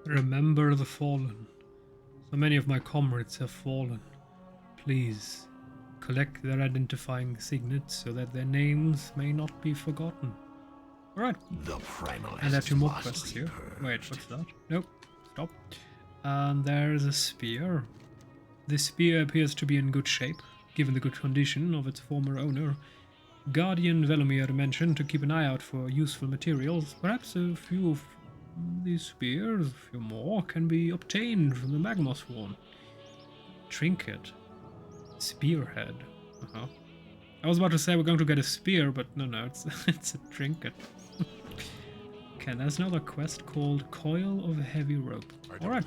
Remember the fallen. So many of my comrades have fallen. Please, collect their identifying signets so that their names may not be forgotten. Alright. And there are 2 more quests here. Wait, what's that? Nope. Stop. And there's a spear. This spear appears to be in good shape, given the good condition of its former owner. Guardian Velomir mentioned to keep an eye out for useful materials. Perhaps a few of these spears, a few more, can be obtained from the Magma Sworn. Trinket. Spearhead. I was about to say we're going to get a spear, but no, it's a trinket. Okay, there's another quest called Coil of Heavy Rope. Alright.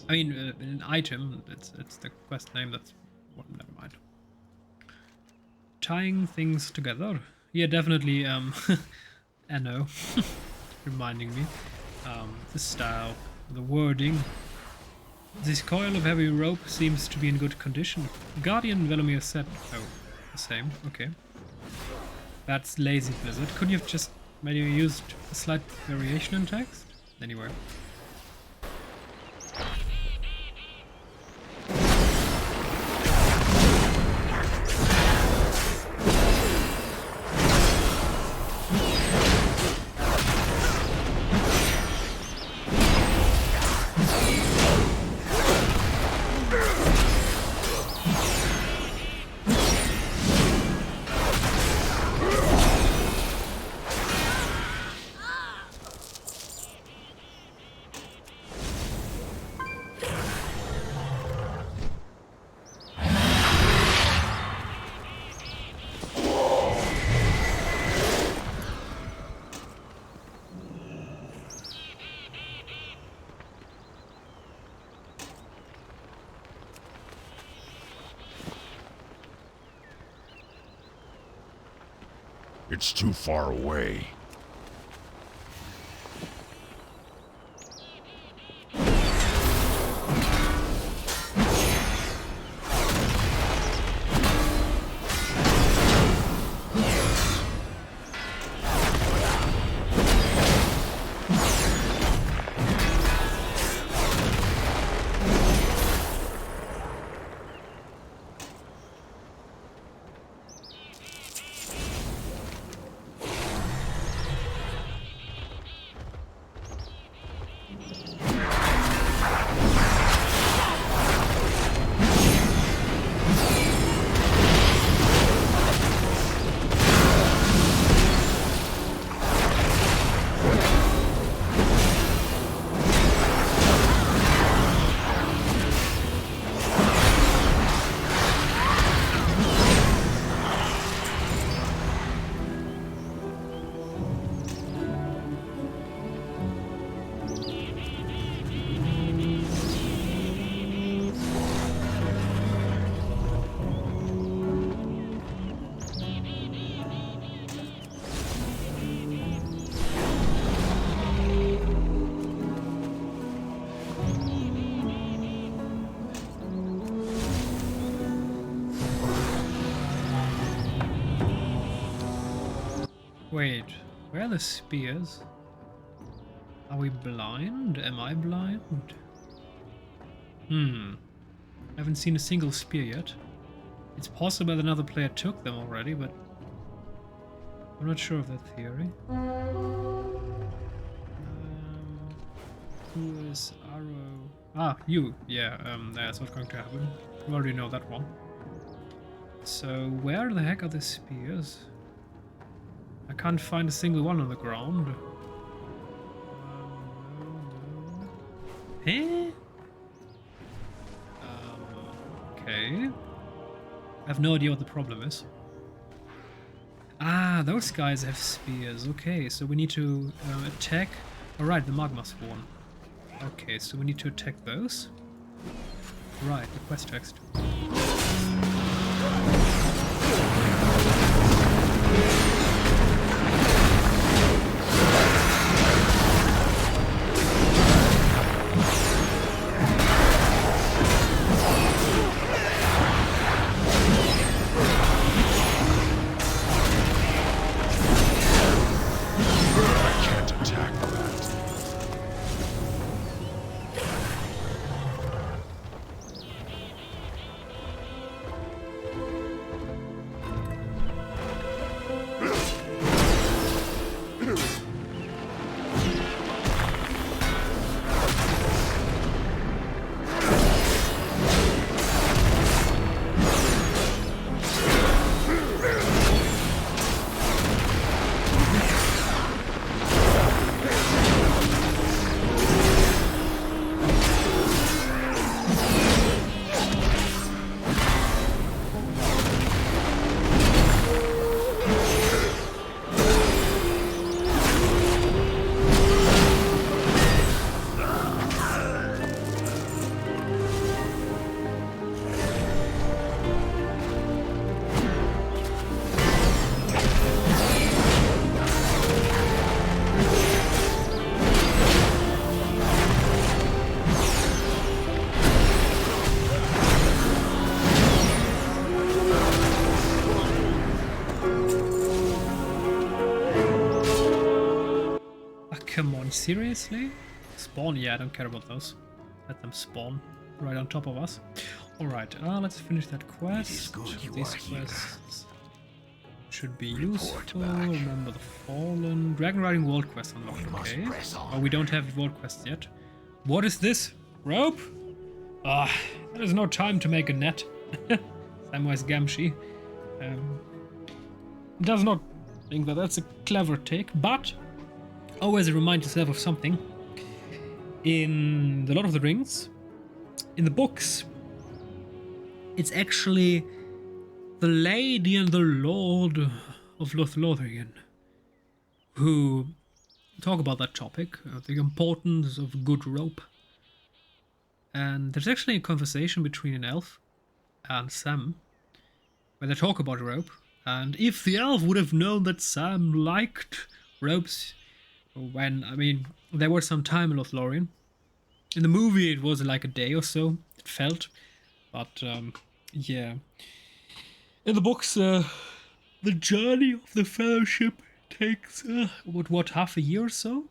I mean, an item, it's the quest name, that's... well, never mind. Tying things together. Yeah, definitely, Anno. Reminding me. The style, the wording. This coil of heavy rope seems to be in good condition. Guardian Velomir said... oh, the same, okay. That's lazy Blizzard. Couldn't you have just maybe used a slight variation in text? Anyway. It's too far away. Wait, where are the spears? Are we blind? Am I blind? I haven't seen a single spear yet. It's possible that another player took them already, but I'm not sure of that theory. Who is Arrow? Ah, you. Yeah, that's what's going to happen. You already know that one. So, where the heck are the spears? I can't find a single one on the ground. Hey? Okay. I have no idea what the problem is. Ah, those guys have spears. Okay, so we need to attack... Alright, the Magma Sworn. Okay, so we need to attack those. Right, the quest text. come on, seriously? Spawn? Yeah, I don't care about those. Let them spawn right on top of us. Alright, let's finish that quest. These quests should be useful. Remember the Fallen. Dragon Riding World Quest unlocked, okay. Oh, we don't have World Quest yet. What is this? Rope? Ah, there is no time to make a net. Samwise Gamgee. Does not think that that's a clever take, but always remind yourself of something. In The Lord of the Rings, in the books, it's actually the Lady and the Lord of Lothlorien who talk about that topic, the importance of good rope. And there's actually a conversation between an elf and Sam where they talk about rope. And if the elf would have known that Sam liked ropes, there was some time in Lothlorien. In the movie, it was like a day or so, it felt. But, yeah. In the books, the journey of the Fellowship takes, half a year or so?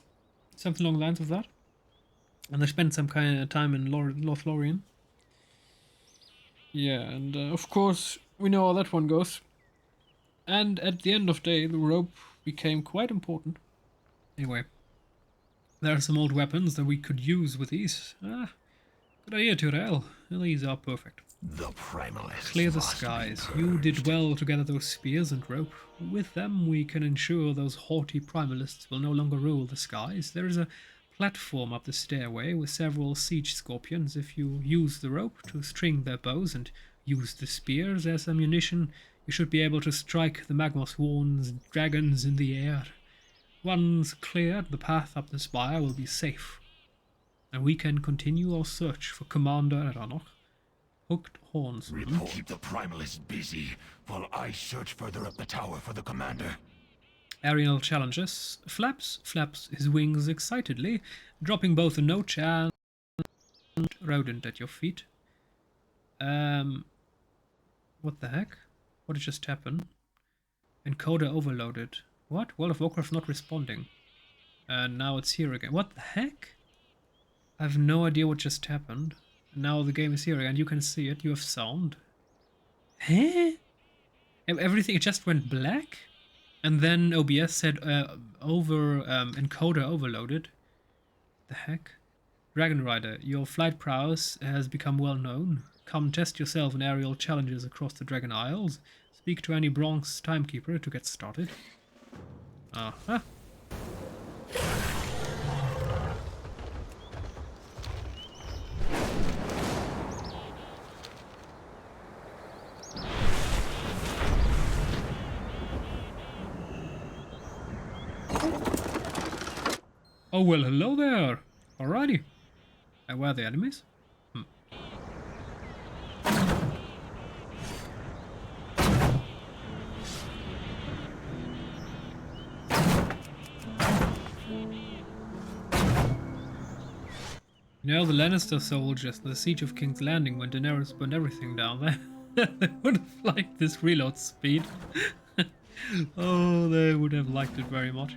Something along the lines of that. And they spent some kind of time in Lothlorien. Yeah, and of course, we know how that one goes. And at the end of the day, the rope became quite important. Anyway, there are some old weapons that we could use with these. Good idea, Tyrell. These are perfect. The primalists. Clear the skies. You did well to gather those spears and rope. With them, we can ensure those haughty primalists will no longer rule the skies. There is a platform up the stairway with several siege scorpions. If you use the rope to string their bows and use the spears as ammunition, you should be able to strike the magma sworns dragons in the air. Once cleared, the path up the spire will be safe, and we can continue our search for Commander Eranok. Hooked horns. Keep the primalists busy while I search further up the tower for the commander. Ariel challenges. Flaps his wings excitedly, dropping both a note and rodent at your feet. What the heck? What just happened? Encoder overloaded. What? World of Warcraft not responding. And now it's here again. What the heck? I have no idea what just happened. Now the game is here again. You can see it. You have sound. Huh? Everything, it just went black? And then OBS said encoder overloaded. The heck? Dragon Rider, your flight prowess has become well known. Come test yourself in aerial challenges across the Dragon Isles. Speak to any Bronx timekeeper to get started. Uh-huh. Oh, well, hello there. Alrighty. Where are the enemies? You know, the Lannister soldiers in the Siege of King's Landing when Daenerys burned everything down there. They would have liked this reload speed. Oh, they would have liked it very much.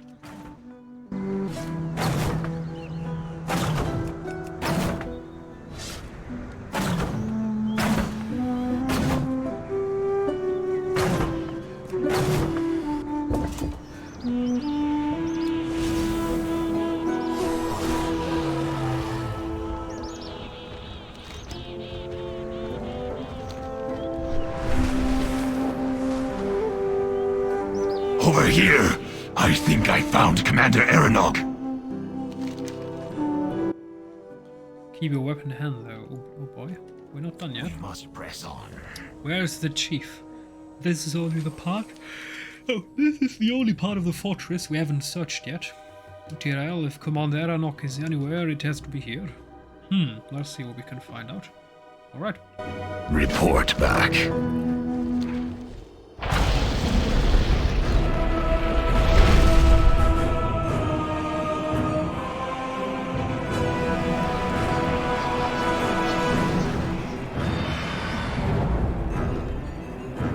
Over here! I think I found Commander Eranok! Keep your weapon in hand, though. Oh boy. We're not done yet. We must press on. Where's the chief? This is only the part... Oh, this is the only part of the fortress we haven't searched yet. Tyrell, if Commander Eranok is anywhere, it has to be here. Let's see what we can find out. Alright. Report back.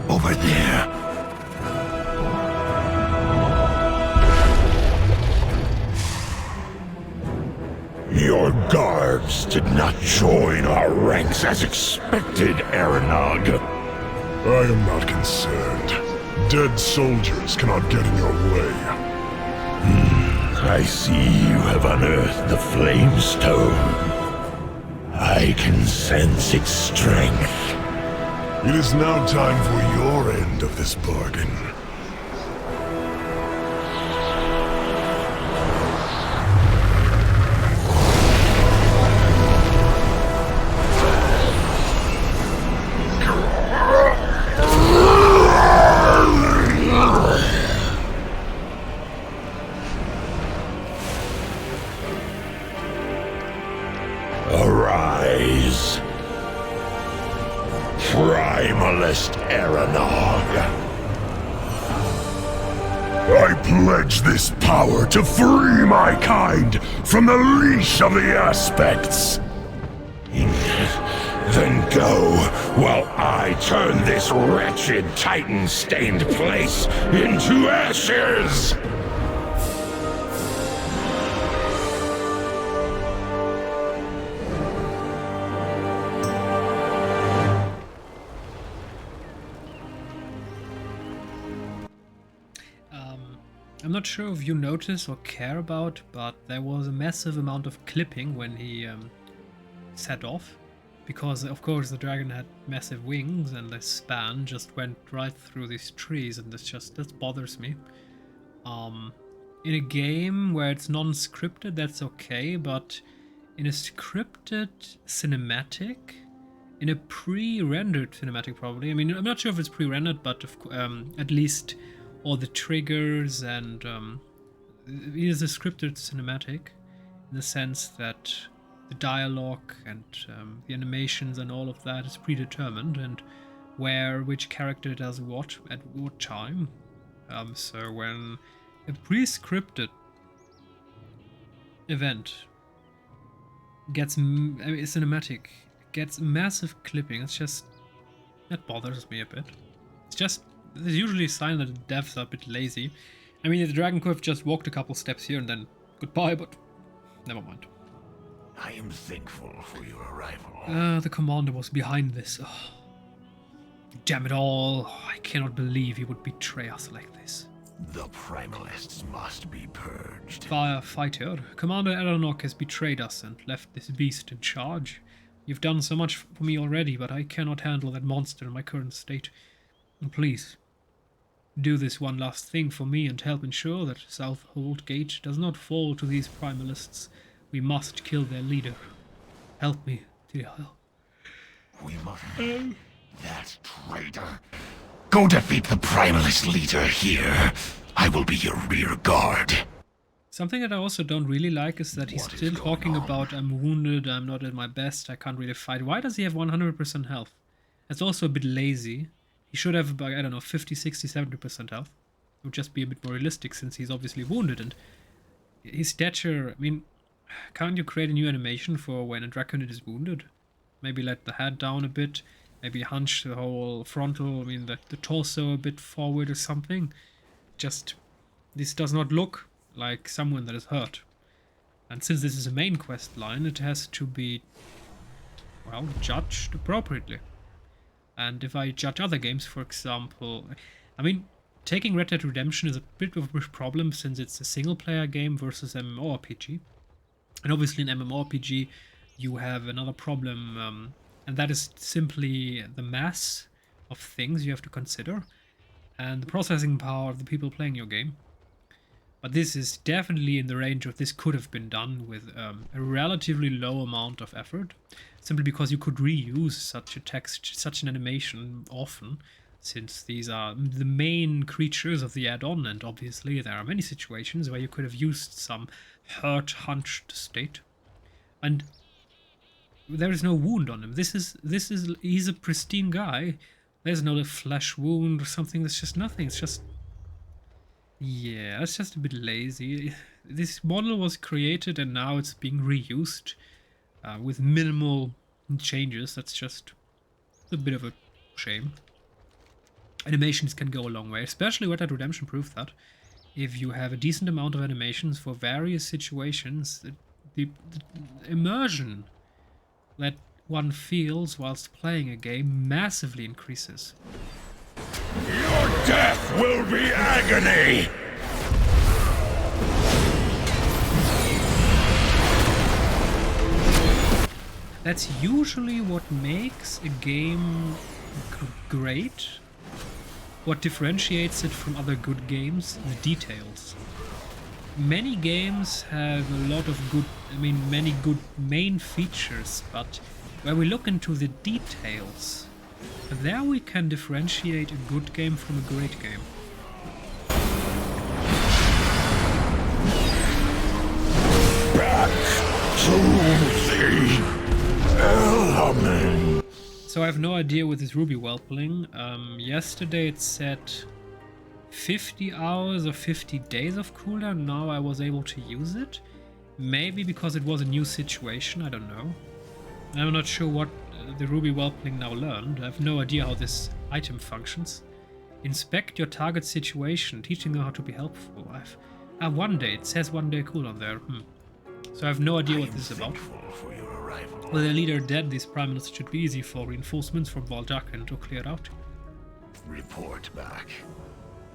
Over there. Your guards did not join our ranks as expected, Aranog. I am not concerned. Dead soldiers cannot get in your way. I see you have unearthed the Flame Stone. I can sense its strength. It is now time for your end of this bargain. Arise, Primalist Aranog. I pledge this power to free my kind from the leash of the aspects. Then go, while I turn this wretched Titan-stained place into ashes! I'm not sure if you notice or care about, but there was a massive amount of clipping when he set off. Because, of course, the dragon had massive wings and the span just went right through these trees, and this bothers me. In a game where it's non-scripted, that's okay, but in a scripted cinematic, in a pre-rendered cinematic probably, I mean, I'm not sure if it's pre-rendered, but at least all the triggers and it is a scripted cinematic in the sense that the dialogue and the animations and all of that is predetermined, and which character does what at what time. So when a pre-scripted event gets cinematic, gets massive clipping, that bothers me a bit. It's usually a sign that the devs are a bit lazy. I mean, the dragon could have just walked a couple steps here and then goodbye, but never mind. I am thankful for your arrival. The commander was behind this. Oh, damn it all. I cannot believe he would betray us like this. The Primalists must be purged. Fighter, Commander Aranok has betrayed us and left this beast in charge. You've done so much for me already, but I cannot handle that monster in my current state. And please, do this one last thing for me and help ensure that Southhold Gate does not fall to these Primalists. We must kill their leader. Help me, dear. We must... That traitor! Go defeat the Primalist leader here. I will be your rear guard. Something that I also don't really like is that he's still talking about I'm wounded, I'm not at my best, I can't really fight. Why does he have 100% health? That's also a bit lazy. He should have about, I don't know, 50, 60, 70% health. It would just be a bit more realistic since he's obviously wounded, and his stature, I mean, can't you create a new animation for when a Draconid is wounded? Maybe let the head down a bit, maybe hunch the whole frontal, I mean the torso a bit forward or something. Just, this does not look like someone that is hurt. And since this is a main quest line, it has to be, well, judged appropriately. And if I judge other games, for example, I mean, taking Red Dead Redemption is a bit of a problem since it's a single-player game versus MMORPG. And obviously in MMORPG, you have another problem, and that is simply the mass of things you have to consider and the processing power of the people playing your game. But this is definitely in the range of this could have been done with a relatively low amount of effort, simply because you could reuse such a text, such an animation often, since these are the main creatures of the add-on, and obviously there are many situations where you could have used some hurt, hunched state. And there is no wound on him. He's a pristine guy. There's no flesh wound or something. There's just nothing. It's just, yeah, it's just a bit lazy. This model was created and now it's being reused with minimal changes. That's just a bit of a shame. Animations can go a long way, especially Red Dead Redemption proved that. If you have a decent amount of animations for various situations, the immersion that one feels whilst playing a game massively increases. Your death will be agony! That's usually what makes a game great. What differentiates it from other good games, the details. Many games have a lot of good, many good main features, but where we look into the details, there we can differentiate a good game from a great game. Back to the element. So I have no idea with this Ruby Whelpling. Yesterday it said 50 hours or 50 days of cooldown. Now I was able to use it. Maybe because it was a new situation, I don't know. I'm not sure what the Ruby Whelpling now learned. I have no idea how this item functions. Inspect your target situation, teaching them how to be helpful. One day, it says 1 day cooldown there. So I have no idea what this is about. With their leader dead, these primals should be easy for reinforcements from Valjakin to clear out. Report back.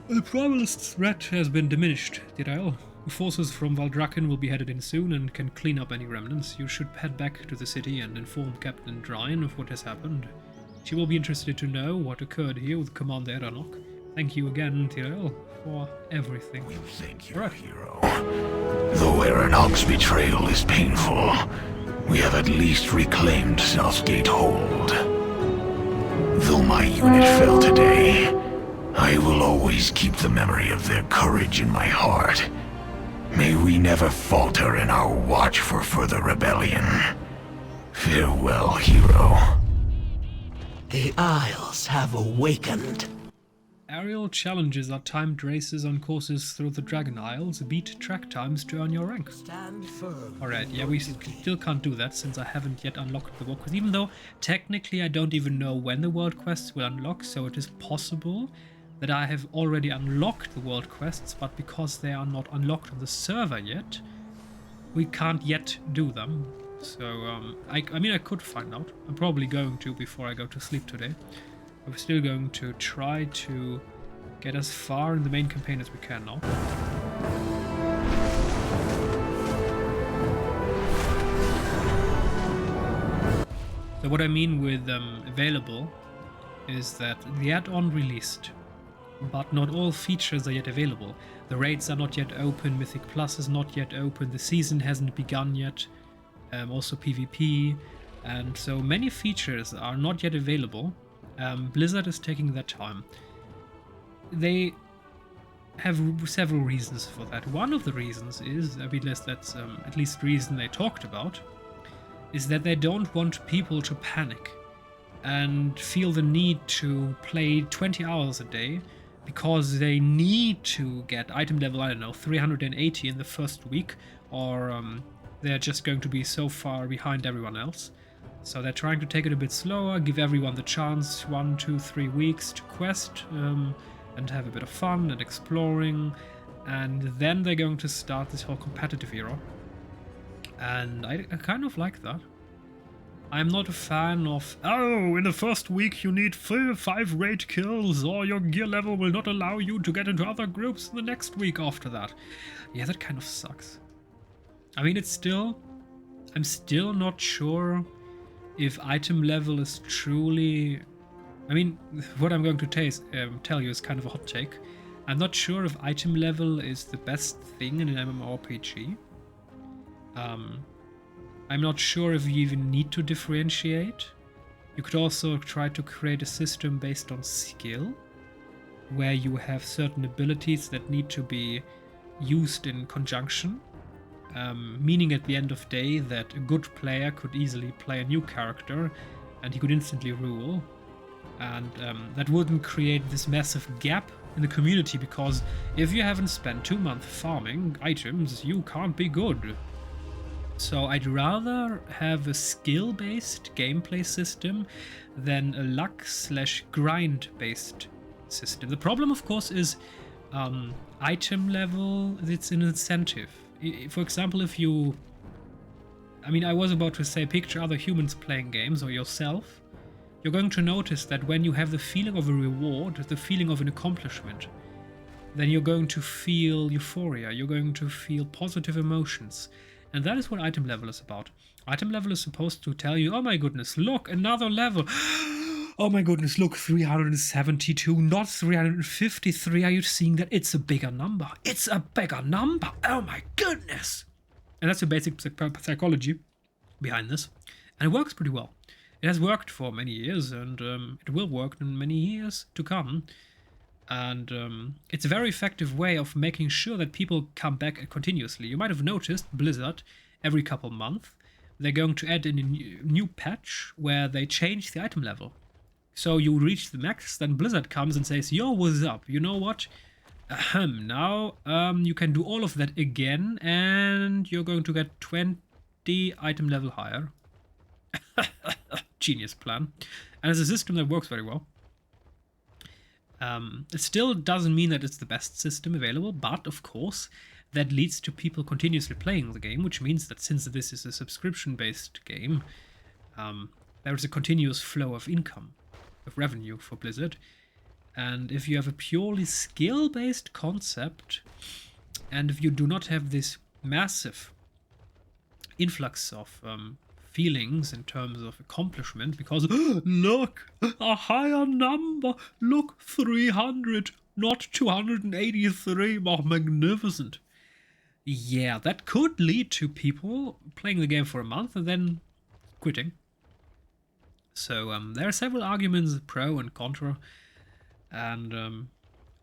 The primalist threat has been diminished, Tirael. Forces from Valdrakken will be headed in soon and can clean up any remnants. You should head back to the city and inform Captain Drine of what has happened. She will be interested to know what occurred here with Commander Eranok. Thank you again, Tirael, for everything. We thank you, hero. Though Eranok's betrayal is painful, we have at least reclaimed Southgate Hold. Though my unit fell today, I will always keep the memory of their courage in my heart. May we never falter in our watch for further rebellion. Farewell, hero. The Isles have awakened. Aerial challenges are timed races on courses through the Dragon Isles. Beat track times to earn your rank. Stand firm. Alright, yeah, we still can't do that since I haven't yet unlocked the world quest. Even though, technically, I don't even know when the world quests will unlock, so it is possible that I have already unlocked the world quests, but because they are not unlocked on the server yet, we can't yet do them. So, I could find out. I'm probably going to before I go to sleep today. But we're still going to try to get as far in the main campaign as we can now. So what I mean with available is that the add-on released, but not all features are yet available. The raids are not yet open, Mythic Plus is not yet open, the season hasn't begun yet, also PvP, and so many features are not yet available. Blizzard is taking their time. They have several reasons for that. One of the reasons is, that's at least the reason they talked about, is that they don't want people to panic and feel the need to play 20 hours a day because they need to get item level, I don't know, 380 in the first week, or they're just going to be so far behind everyone else. So they're trying to take it a bit slower, give everyone the chance 1, 2, 3 weeks to quest and have a bit of fun and exploring, and then they're going to start this whole competitive era. And I kind of like that. I'm not a fan of, oh, in the first week you need 5 raid kills or your gear level will not allow you to get into other groups in the next week after that. Yeah, that kind of sucks. I mean, I'm still not sure if item level is truly... I mean, what I'm going to tell you is kind of a hot take. I'm not sure if item level is the best thing in an MMORPG. I'm not sure if you even need to differentiate. You could also try to create a system based on skill, where you have certain abilities that need to be used in conjunction, meaning at the end of day that a good player could easily play a new character and he could instantly rule, and that wouldn't create this massive gap in the community, because if you haven't spent 2 months farming items, you can't be good. So I'd rather have a skill-based gameplay system than a luck/grind-based system. The problem, of course, is item level. It's an incentive. For example, if you I mean, I was about to say, picture other humans playing games or yourself. You're going to notice that when you have the feeling of a reward, the feeling of an accomplishment, then you're going to feel euphoria, you're going to feel positive emotions. And that is what item level is about. Item level is supposed to tell you, oh my goodness, look, another level. Oh my goodness, look, 372, not 353. Are you seeing that? It's a bigger number. It's a bigger number. Oh my goodness. And that's the basic psychology behind this. And it works pretty well. It has worked for many years, and it will work in many years to come. And it's a very effective way of making sure that people come back continuously. You might have noticed Blizzard, every couple months, they're going to add in a new patch where they change the item level. So you reach the max, then Blizzard comes and says, yo, what's up? You know what? Now you can do all of that again, and you're going to get 20 item level higher. Genius plan. And it's a system that works very well. It still doesn't mean that it's the best system available, but of course that leads to people continuously playing the game, which means that since this is a subscription-based game, there is a continuous flow of income, of revenue for Blizzard. And if you have a purely skill-based concept, and if you do not have this massive influx of feelings in terms of accomplishment, because look, a higher number, look, 300, not 283, oh, magnificent. Yeah, that could lead to people playing the game for a month and then quitting. So there are several arguments, pro and contra, and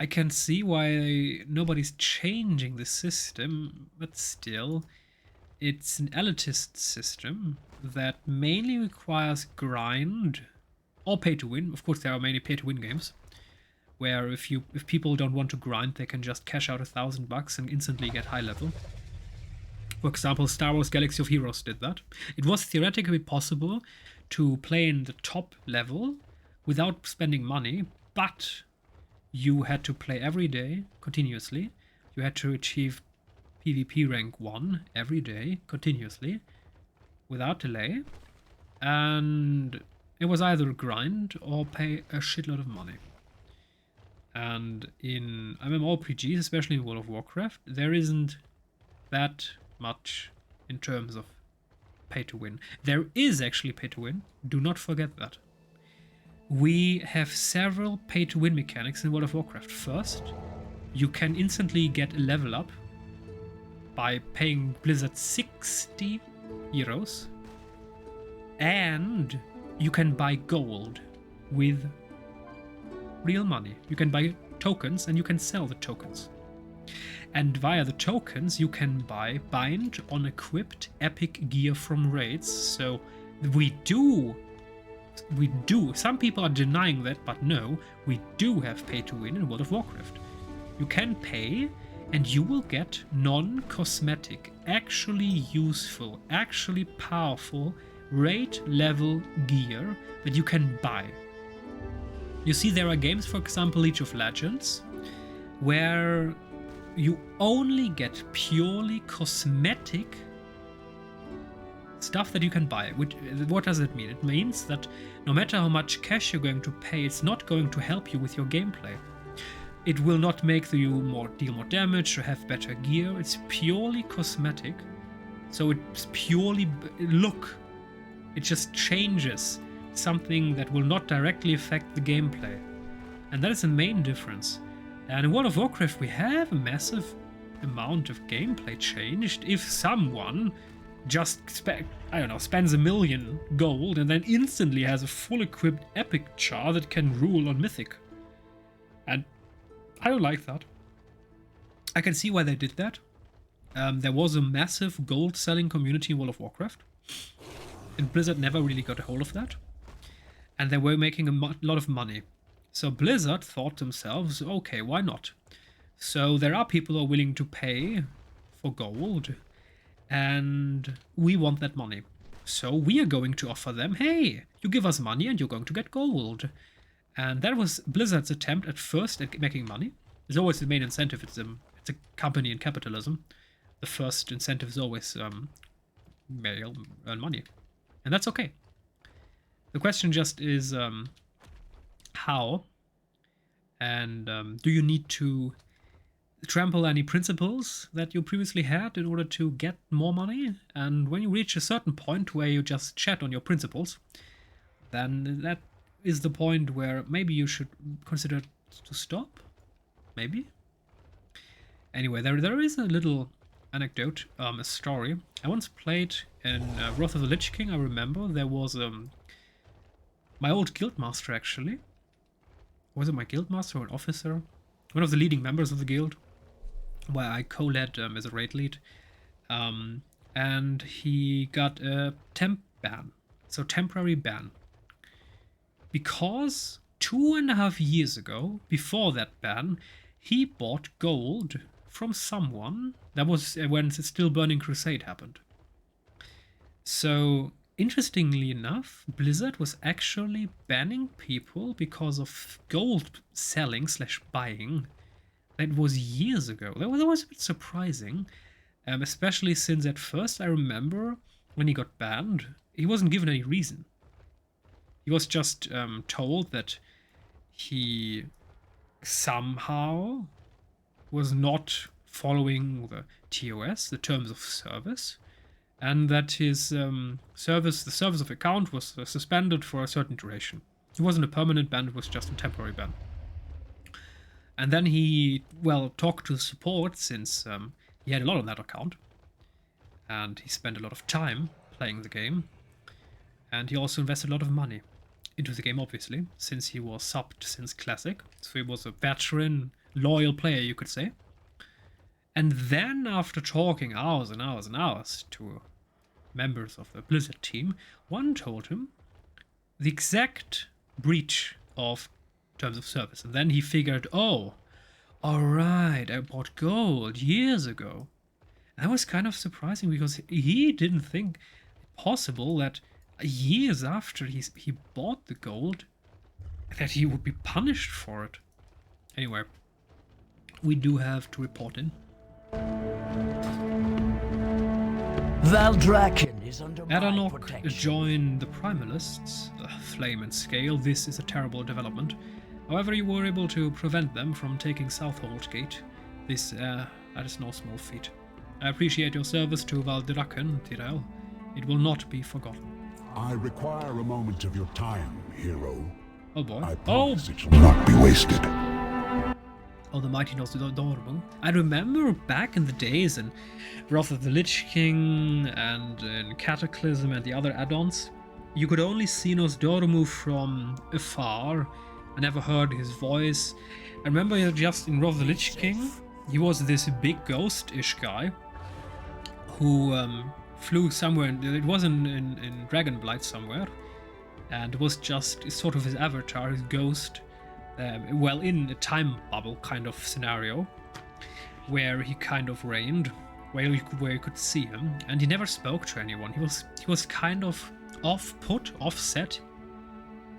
I can see why nobody's changing the system, but still, it's an elitist system that mainly requires grind or pay to win. Of course, there are many pay to win games where if people don't want to grind, they can just cash out $1,000 and instantly get high level. For example, Star Wars Galaxy of Heroes did that. It was theoretically possible to play in the top level without spending money, but you had to play every day continuously. You had to achieve PvP rank 1 every day continuously without delay, and it was either grind or pay a shitload of money. And in MMORPGs, especially in World of Warcraft, there isn't that much in terms of pay to win. There is actually pay to win, do not forget that. We have several pay to win mechanics in World of Warcraft. First, you can instantly get a level up by paying Blizzard 60 euros, and you can buy gold with real money. You can buy tokens and you can sell the tokens. And via the tokens you can buy bind on equipped epic gear from raids. So we do, some people are denying that, but no, we do have pay to win in World of Warcraft. You can pay and you will get non-cosmetic, actually useful, actually powerful raid level gear that you can buy. You see, there are games, for example League of Legends, where you only get purely cosmetic stuff that you can buy. What does it mean? It means that no matter how much cash you're going to pay, it's not going to help you with your gameplay. It will not make you deal more damage or have better gear. It's purely cosmetic. So it's purely look. It just changes something that will not directly affect the gameplay. And that is the main difference. And in World of Warcraft we have a massive amount of gameplay changed if someone just spends $1 million gold and then instantly has a full equipped epic char that can rule on Mythic. And I don't like that. I can see why they did that. There was a massive gold selling community in World of Warcraft, and Blizzard never really got a hold of that. And they were making a lot of money. So Blizzard thought themselves, okay, why not? So there are people who are willing to pay for gold, and we want that money. So we are going to offer them, hey, you give us money and you're going to get gold. And that was Blizzard's attempt at first at making money. It's always the main incentive. It's a company in capitalism. The first incentive is always they'll earn money. And that's okay. The question just is how, and do you need to trample any principles that you previously had in order to get more money? And when you reach a certain point where you just chat on your principles, then that is the point where maybe you should consider to stop. Maybe. Anyway, there is a little anecdote, a story. I once played in Wrath of the Lich King. I remember there was my old guildmaster, actually. Was it my guildmaster or an officer? One of the leading members of the guild, where I co-led as a raid lead. And he got a temp ban, so temporary ban. Because 2.5 years ago, before that ban, he bought gold from someone. That was when still Burning Crusade happened. So, interestingly enough, Blizzard was actually banning people because of gold selling / buying. That was years ago. That was a bit surprising, especially since at first I remember when he got banned, he wasn't given any reason. He was just told that he somehow was not following the TOS, the terms of service, and that his the service of account was suspended for a certain duration. It wasn't a permanent ban, it was just a temporary ban. And then he, well, talked to support since he had a lot on that account, and he spent a lot of time playing the game, and he also invested a lot of money into the game, obviously, since he was subbed since Classic, so he was a veteran, loyal player, you could say. And then, after talking hours and hours and hours to members of the Blizzard team, one told him the exact breach of terms of service. And then he figured, oh, alright, I bought gold years ago. And that was kind of surprising because he didn't think it possible that years after he bought the gold, that he would be punished for it. Anyway, we do have to report in. Valdrakken is under my Adanok protection. joined the Primalists, Flame and Scale. This is a terrible development. However, you were able to prevent them from taking Southhold Gate. That is no small feat. I appreciate your service to Valdrakken, Tyrell. It will not be forgotten. I require a moment of your time, hero. Oh boy. I promise it shall not be wasted. Oh, the mighty knows Dormu. I remember back in the days in Wrath of the Lich King and in Cataclysm and the other add-ons, you could only see Nosdormu from afar. I never heard his voice. I remember just in Wrath of the Lich King, he was this big ghost-ish guy who flew somewhere. It was in Dragonflight somewhere, and it was just sort of his avatar, his ghost. Well, in a time bubble kind of scenario, where he kind of reigned, where you could see him, and he never spoke to anyone. He was kind of offset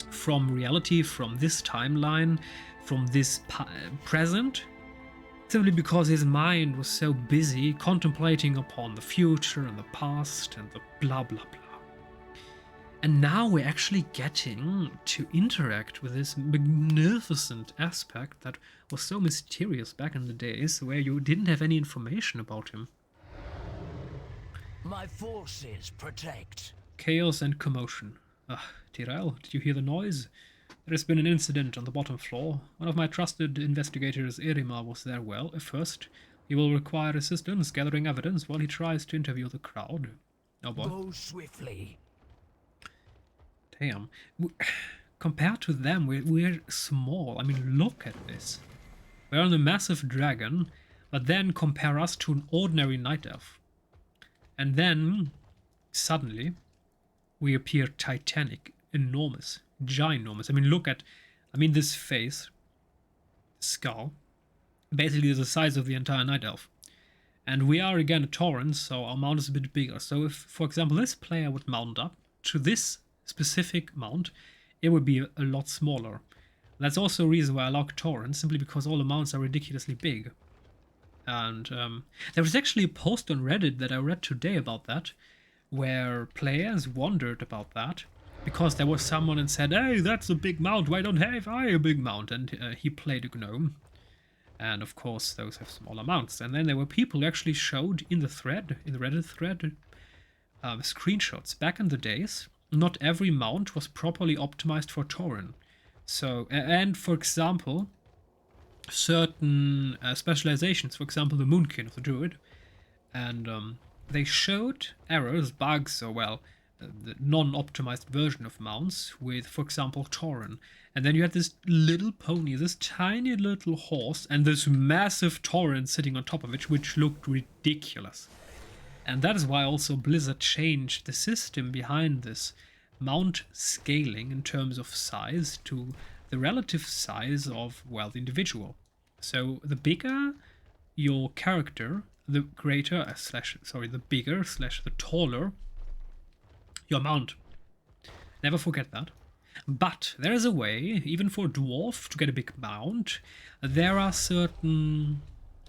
from reality, from this timeline, from this present, simply because his mind was so busy contemplating upon the future and the past and the blah blah blah. And now we're actually getting to interact with this magnificent aspect that was so mysterious back in the days where you didn't have any information about him. My forces protect. Chaos and commotion. Tyrell, did you hear the noise? There has been an incident on the bottom floor. One of my trusted investigators, Irima, was there. Well, at first, he will require assistance gathering evidence while he tries to interview the crowd. Oh boy. Go swiftly. Damn. Compared to them, we're small. I mean, look at this. We're on a massive dragon, but then compare us to an ordinary night elf. And then, suddenly, we appear titanic, enormous, ginormous. I mean, look at, this face, skull, basically the size of the entire night elf. And we are again a Tauren, so our mount is a bit bigger. So if, for example, this player would mount up to this specific mount, it would be a lot smaller. That's also a reason why I like Taurens, simply because all the mounts are ridiculously big. And there was actually a post on Reddit that I read today about that, where players wondered about that because there was someone and said, hey, that's a big mount, why don't have I a big mount? And he played a gnome. And of course, those have smaller mounts. And then there were people who actually showed in the thread, in the Reddit thread, screenshots. Back in the days, not every mount was properly optimized for Tauren. So, and for example, certain specializations, for example, the Moonkin of the Druid, and they showed errors, bugs, or well, the non-optimized version of mounts with, for example, Tauren. And then you had this little pony, this tiny little horse, and this massive Tauren sitting on top of it, which looked ridiculous. And that is why also Blizzard changed the system behind this mount scaling in terms of size to the relative size of, well, the individual. So the bigger your character, the greater, the bigger / the taller your mount. Never forget that. But there is a way, even for a dwarf, to get a big mount. There are certain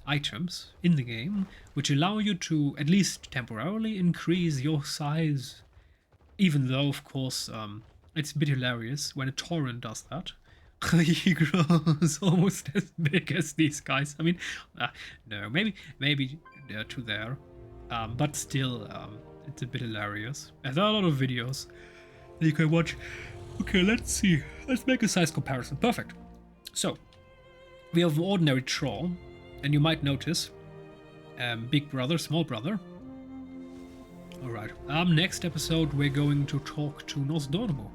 items in the game which allow you to, at least temporarily, increase your size. Even though, of course, it's a bit hilarious when a Tauren does that. He grows almost as big as these guys. I mean, no, maybe to there. But still, it's a bit hilarious. And there are a lot of videos that you can watch. Okay, let's see. Let's make a size comparison. Perfect. So, we have ordinary troll, and you might notice big brother, small brother. Alright, next episode we're going to talk to Nosdormo.